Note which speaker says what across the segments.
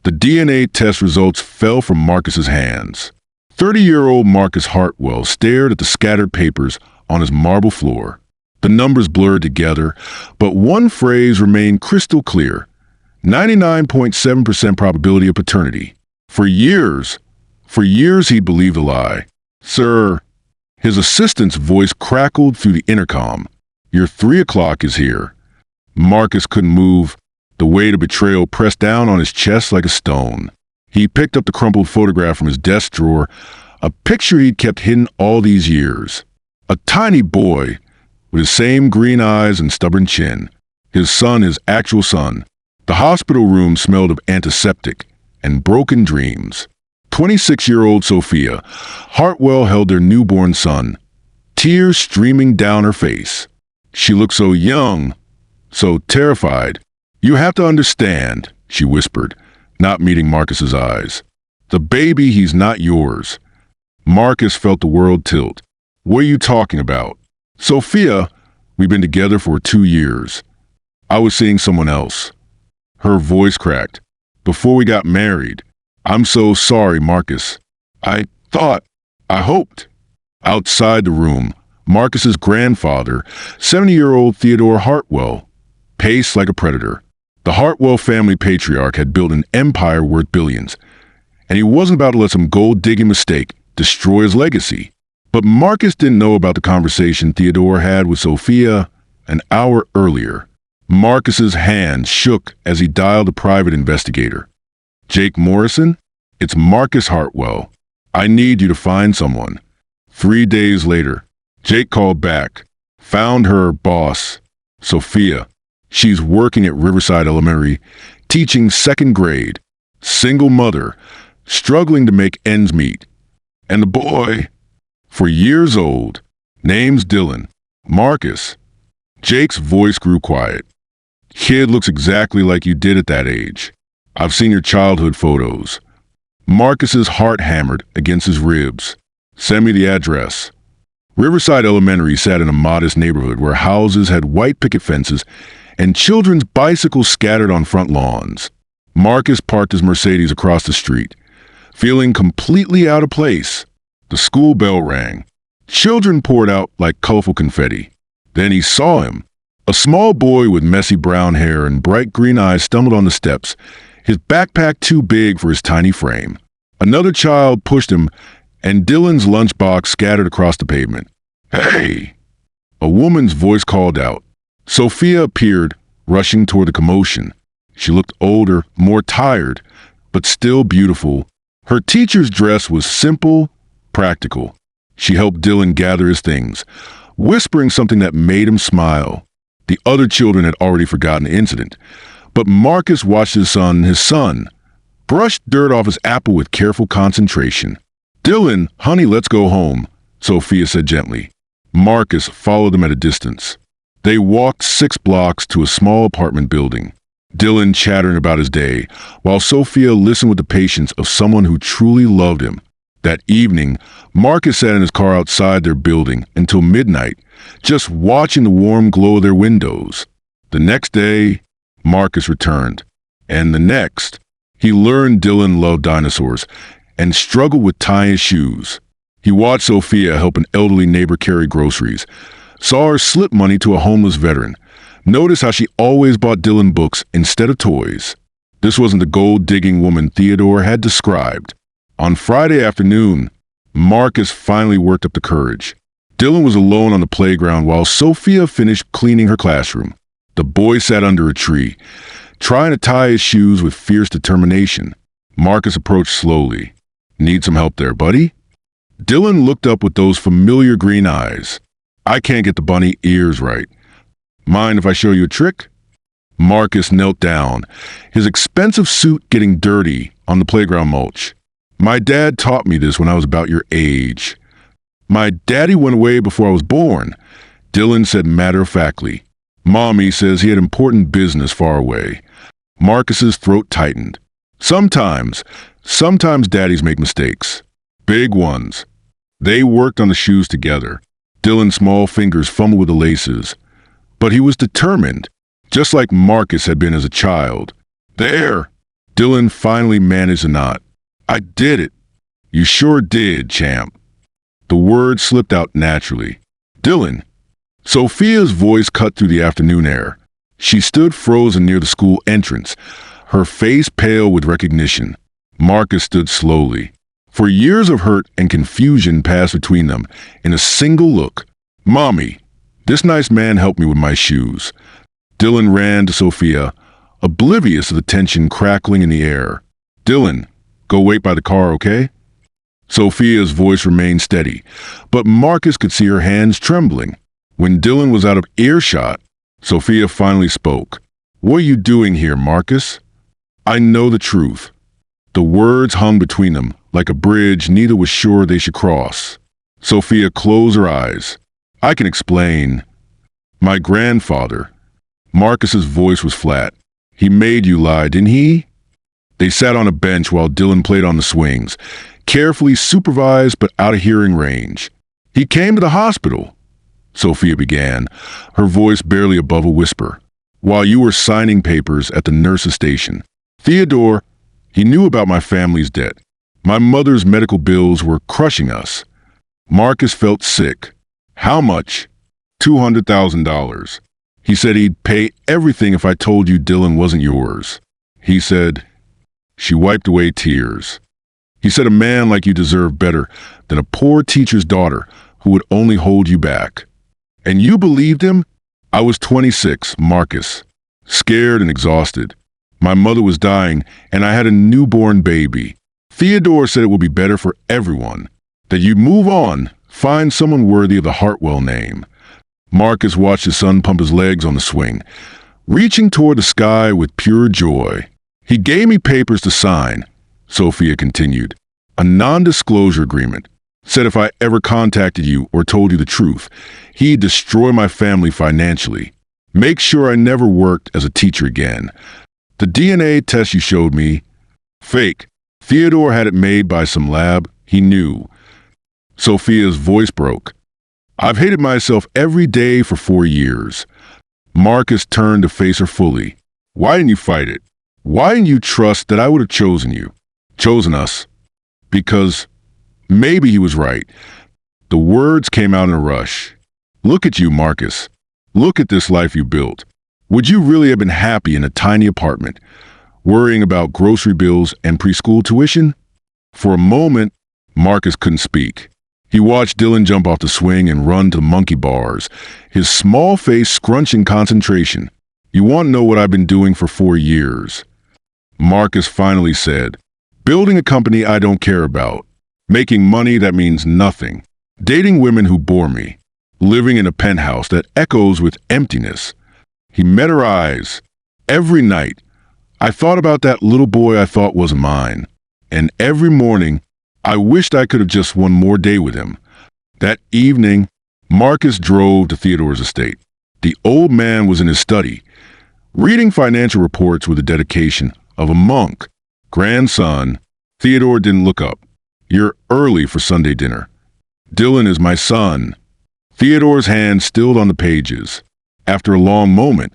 Speaker 1: The DNA test results fell from Marcus's hands. 30-year-old Marcus Hartwell stared at the scattered papers on his marble floor. The numbers blurred together, but one phrase remained crystal clear. 99.7% probability of paternity. For years he'd believed a lie. "Sir," his assistant's voice crackled through the intercom. "Your 3 o'clock is here." Marcus couldn't move. The weight of betrayal pressed down on his chest like a stone. He picked up the crumpled photograph from his desk drawer, a picture he'd kept hidden all these years. A tiny boy, with his same green eyes and stubborn chin. His son, his actual son. The hospital room smelled of antiseptic and broken dreams. 26-year-old Sophia Hartwell held their newborn son, tears streaming down her face. She looked so young, so terrified. "You have to understand," she whispered, not meeting Marcus's eyes. "The baby, he's not yours." Marcus felt the world tilt. "What are you talking about?" "Sophia, we've been together for 2 years. I was seeing someone else." Her voice cracked. "Before we got married. I'm so sorry, Marcus. I hoped." Outside the room, Marcus's grandfather, 70-year-old Theodore Hartwell, paced like a predator. The Hartwell family patriarch had built an empire worth billions, and he wasn't about to let some gold-digging mistake destroy his legacy. But Marcus didn't know about the conversation Theodore had with Sophia an hour earlier. Marcus's hand shook as he dialed a private investigator. "Jake Morrison? It's Marcus Hartwell. I need you to find someone." 3 days later, Jake called back. Found her boss, Sophia. She's working at Riverside Elementary, teaching 2nd grade. Single mother, struggling to make ends meet. And the boy, 4 years old, name's Dylan. "Marcus." Jake's voice grew quiet. "Kid looks exactly like you did at that age. I've seen your childhood photos." Marcus's heart hammered against his ribs. "Send me the address." Riverside Elementary sat in a modest neighborhood where houses had white picket fences and children's bicycles scattered on front lawns. Marcus parked his Mercedes across the street, feeling completely out of place. The school bell rang. Children poured out like colorful confetti. Then he saw him. A small boy with messy brown hair and bright green eyes stumbled on the steps, his backpack too big for his tiny frame. Another child pushed him, and Dylan's lunchbox scattered across the pavement. "Hey!" A woman's voice called out. Sophia appeared, rushing toward the commotion. She looked older, more tired, but still beautiful. Her teacher's dress was simple, practical. She helped Dylan gather his things, whispering something that made him smile. The other children had already forgotten the incident, but Marcus watched his son, brush dirt off his apple with careful concentration. "Dylan, honey, let's go home," Sophia said gently. Marcus followed them at a distance. They walked 6 blocks to a small apartment building, Dylan chattering about his day, while Sophia listened with the patience of someone who truly loved him. That evening, Marcus sat in his car outside their building until midnight, just watching the warm glow of their windows. The next day, Marcus returned. And the next, he learned Dylan loved dinosaurs and struggled with tying his shoes. He watched Sophia help an elderly neighbor carry groceries, saw her slip money to a homeless veteran, noticed how she always bought Dylan books instead of toys. This wasn't the gold-digging woman Theodore had described. On Friday afternoon, Marcus finally worked up the courage. Dylan was alone on the playground while Sophia finished cleaning her classroom. The boy sat under a tree, trying to tie his shoes with fierce determination. Marcus approached slowly. "Need some help there, buddy?" Dylan looked up with those familiar green eyes. "I can't get the bunny ears right. Mind if I show you a trick?" Marcus knelt down, his expensive suit getting dirty on the playground mulch. "My dad taught me this when I was about your age." "My daddy went away before I was born," Dylan said matter-of-factly. "Mommy says he had important business far away." Marcus's throat tightened. Sometimes daddies make mistakes. Big ones. They worked on the shoes together. Dylan's small fingers fumbled with the laces. But he was determined, just like Marcus had been as a child. "There!" Dylan finally managed a nod. I did it. You sure did, champ. The words slipped out naturally. Dylan. Sophia's voice cut through the afternoon air. She stood frozen near the school entrance, her face pale with recognition. Marcus stood slowly. For years of hurt and confusion passed between them in a single look. Mommy, this nice man helped me with my shoes. Dylan ran to Sophia, oblivious of the tension crackling in the air. Dylan, go wait by the car, okay? Sophia's voice remained steady, but Marcus could see her hands trembling. When Dylan was out of earshot, Sophia finally spoke. What are you doing here, Marcus? I know the truth. The words hung between them, like a bridge neither was sure they should cross. Sophia closed her eyes. I can explain. My grandfather. Marcus's voice was flat. He made you lie, didn't he? They sat on a bench while Dylan played on the swings, carefully supervised but out of hearing range. He came to the hospital, Sophia began, her voice barely above a whisper, while you were signing papers at the nurse's station. Theodore, he knew about my family's debt. My mother's medical bills were crushing us. Marcus felt sick. How much? $200,000. He said he'd pay everything if I told you Dylan wasn't yours. He said, she wiped away tears. He said a man like you deserved better than a poor teacher's daughter who would only hold you back. And you believed him? I was 26, Marcus, scared and exhausted. My mother was dying, and I had a newborn baby. Theodore said it would be better for everyone, that you'd move on, find someone worthy of the Hartwell name. Marcus watched his son pump his legs on the swing, reaching toward the sky with pure joy. He gave me papers to sign, Sophia continued. A non-disclosure agreement. Said if I ever contacted you or told you the truth, he'd destroy my family financially. Make sure I never worked as a teacher again. The DNA test you showed me, fake. Theodore had it made by some lab. He knew. Sophia's voice broke. I've hated myself every day for 4 years. Marcus turned to face her fully. Why didn't you fight it? Why didn't you trust that I would have chosen you? Chosen us? Because maybe he was right. The words came out in a rush. Look at you, Marcus. Look at this life you built. Would you really have been happy in a tiny apartment, worrying about grocery bills and preschool tuition? For a moment, Marcus couldn't speak. He watched Dylan jump off the swing and run to the monkey bars, his small face scrunched in concentration. You want to know what I've been doing for 4 years? Marcus finally said, building a company I don't care about, making money that means nothing, dating women who bore me, living in a penthouse that echoes with emptiness. He met her eyes. Every night, I thought about that little boy I thought was mine. And every morning, I wished I could have just one more day with him. That evening, Marcus drove to Theodore's estate. The old man was in his study, reading financial reports with the dedication of a monk. Grandson, Theodore didn't look up. You're early for Sunday dinner. Dylan is my son. Theodore's hand stilled on the pages. After a long moment,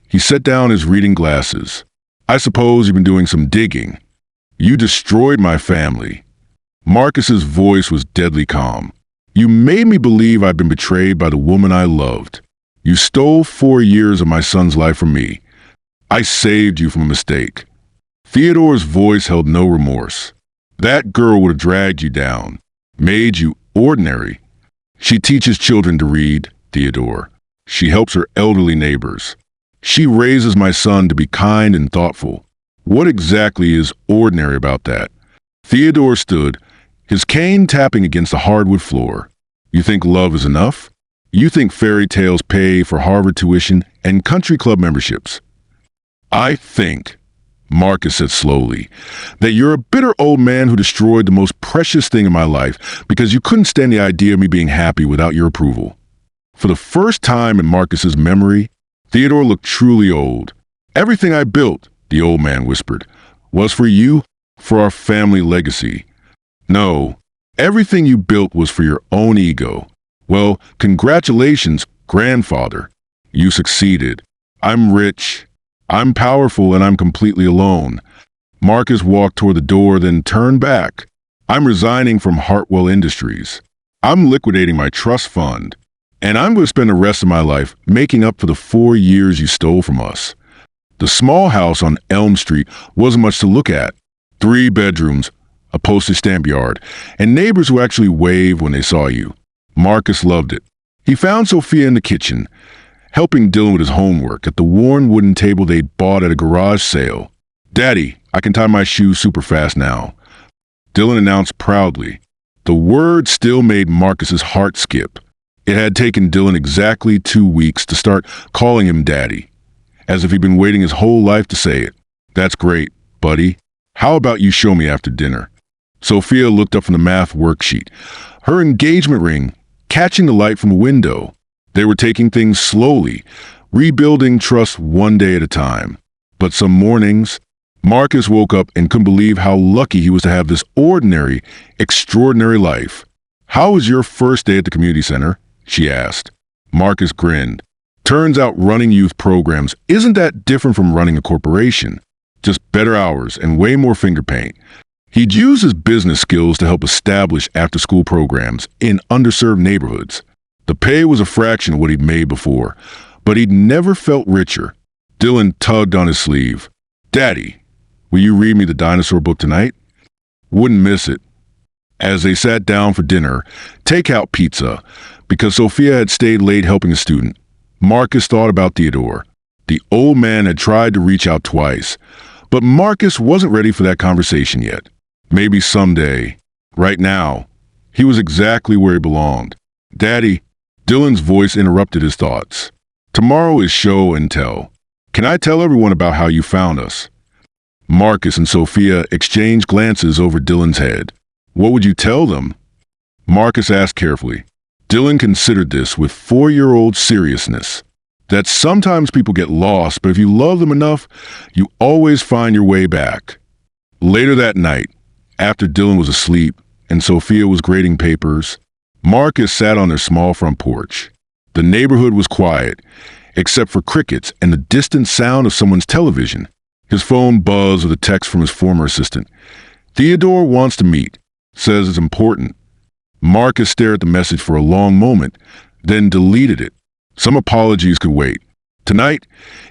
Speaker 1: he set down his reading glasses. I suppose you've been doing some digging. You destroyed my family. Marcus's voice was deadly calm. You made me believe I'd been betrayed by the woman I loved. You stole 4 years of my son's life from me. I saved you from a mistake. Theodore's voice held no remorse. That girl would have dragged you down, made you ordinary. She teaches children to read, Theodore. She helps her elderly neighbors. She raises my son to be kind and thoughtful. What exactly is ordinary about that? Theodore stood, his cane tapping against the hardwood floor. You think love is enough? You think fairy tales pay for Harvard tuition and country club memberships? I think, Marcus said slowly, that you're a bitter old man who destroyed the most precious thing in my life because you couldn't stand the idea of me being happy without your approval. For the first time in Marcus's memory, Theodore looked truly old. Everything I built, the old man whispered, was for you, for our family legacy. No, everything you built was for your own ego. Well, congratulations, grandfather. You succeeded. I'm rich. I'm powerful and I'm completely alone. Marcus walked toward the door, then turned back. I'm resigning from Hartwell Industries. I'm liquidating my trust fund. And I'm going to spend the rest of my life making up for the 4 years you stole from us. The small house on Elm Street wasn't much to look at. 3 bedrooms, a postage stamp yard, and neighbors who actually waved when they saw you. Marcus loved it. He found Sophia in the kitchen, helping Dylan with his homework at the worn wooden table they'd bought at a garage sale. "Daddy, I can tie my shoes super fast now," Dylan announced proudly. The word still made Marcus's heart skip. It had taken Dylan exactly 2 weeks to start calling him Daddy, as if he'd been waiting his whole life to say it. "That's great, buddy. How about you show me after dinner?" Sophia looked up from the math worksheet, her engagement ring catching the light from the window. They were taking things slowly, rebuilding trust one day at a time. But some mornings, Marcus woke up and couldn't believe how lucky he was to have this ordinary, extraordinary life. "How was your first day at the community center?" she asked. Marcus grinned. "Turns out running youth programs isn't that different from running a corporation. Just better hours and way more finger paint." He'd used his business skills to help establish after-school programs in underserved neighborhoods. The pay was a fraction of what he'd made before, but he'd never felt richer. Dylan tugged on his sleeve. "Daddy, will you read me the dinosaur book tonight?" "Wouldn't miss it." As they sat down for dinner, takeout pizza, because Sophia had stayed late helping a student, Marcus thought about Theodore. The old man had tried to reach out twice, but Marcus wasn't ready for that conversation yet. Maybe someday. Right now, he was exactly where he belonged. "Daddy," Dylan's voice interrupted his thoughts. "Tomorrow is show and tell. Can I tell everyone about how you found us?" Marcus and Sophia exchanged glances over Dylan's head. "What would you tell them?" Marcus asked carefully. Dylan considered this with 4-year-old seriousness. That sometimes people get lost, but if you love them enough, you always find your way back. Later that night, after Dylan was asleep and Sophia was grading papers, Marcus sat on their small front porch. The neighborhood was quiet, except for crickets and the distant sound of someone's television. His phone buzzed with a text from his former assistant. "Theodore wants to meet. Says it's important." Marcus stared at the message for a long moment, then deleted it. Some apologies could wait. Tonight,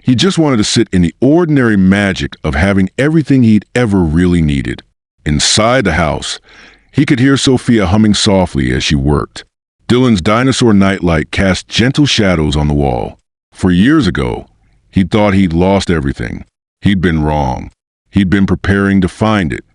Speaker 1: he just wanted to sit in the ordinary magic of having everything he'd ever really needed. Inside the house, he could hear Sophia humming softly as she worked. Dylan's dinosaur nightlight cast gentle shadows on the wall. For years ago, he'd thought he'd lost everything. He'd been wrong. He'd been preparing to find it.